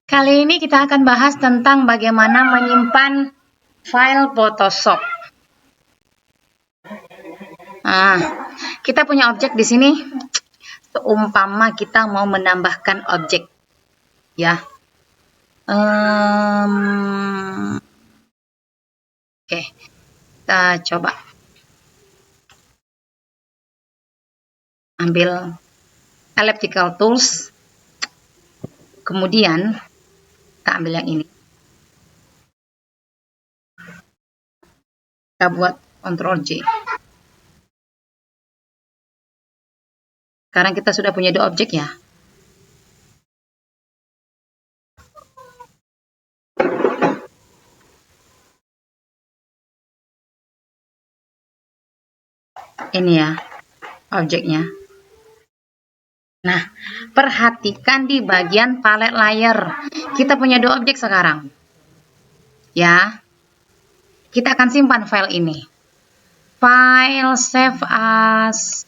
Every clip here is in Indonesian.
Kali ini kita akan bahas tentang bagaimana menyimpan file Photoshop. Kita punya objek di sini. Seumpama kita mau menambahkan objek, ya. Oke, kita coba ambil elliptical tools, kemudian kita ambil yang ini, kita buat Ctrl J. Sekarang kita sudah punya dua objek, ya. Ini ya objeknya. Nah, perhatikan di bagian palet layer. Kita punya dua objek sekarang. Ya. Kita akan simpan file ini. File save as.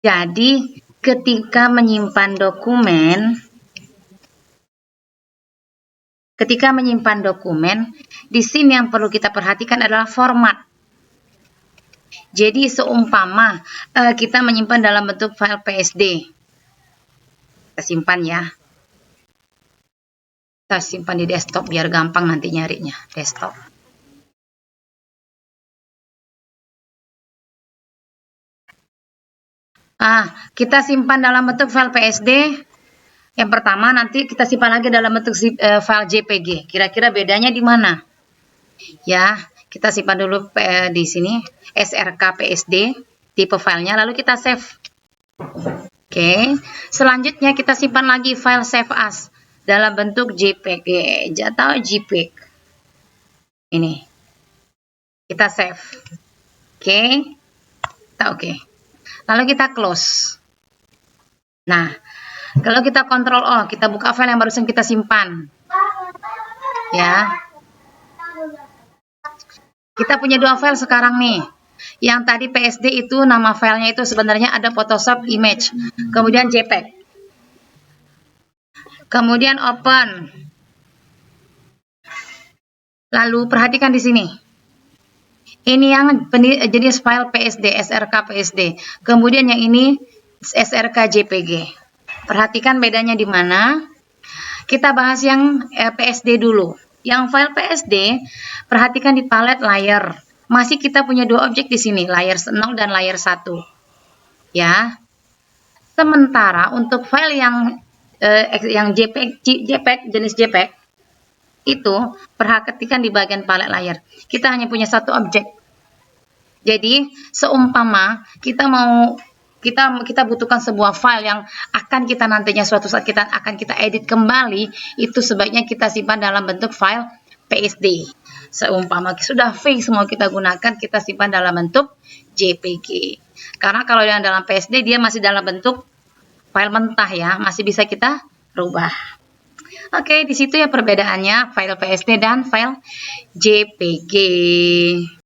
Jadi, ketika menyimpan dokumen, di sini yang perlu kita perhatikan adalah format. Jadi seumpama kita menyimpan dalam bentuk file PSD, kita simpan ya. Kita simpan di desktop biar gampang nanti nyarinya, desktop. Kita simpan dalam bentuk file PSD. Yang pertama nanti kita simpan lagi dalam bentuk file JPG. Kira-kira bedanya di mana? Ya, kita simpan dulu di sini SRK PSD tipe filenya, lalu kita save. Oke, selanjutnya kita simpan lagi file save as dalam bentuk JPG atau JPEG. Ini kita save. Oke. Lalu kita close. Nah, kalau kita Ctrl O, kita buka file yang barusan kita simpan. Ya. Kita punya dua file sekarang nih. Yang tadi PSD itu nama filenya itu sebenarnya ada Photoshop image, kemudian JPEG. Kemudian open. Lalu perhatikan di sini. Ini yang jenis file PSD, SRK PSD. Kemudian yang ini SRK JPG. Perhatikan bedanya di mana. Kita bahas yang PSD dulu. Yang file PSD, perhatikan di palet layer. Masih kita punya dua objek di sini, layer 0 dan layer 1. Ya. Sementara untuk file yang JPEG, jenis JPEG, itu perhatikan di bagian palet layer. Kita hanya punya satu objek. Jadi, seumpama kita butuhkan sebuah file yang akan kita nantinya suatu saat akan kita edit kembali, itu sebaiknya kita simpan dalam bentuk file PSD. Seumpama sudah fix mau kita gunakan, kita simpan dalam bentuk JPG. Karena kalau yang dalam PSD dia masih dalam bentuk file mentah ya, masih bisa kita rubah. Oke, di situ ya perbedaannya file PSD dan file JPG.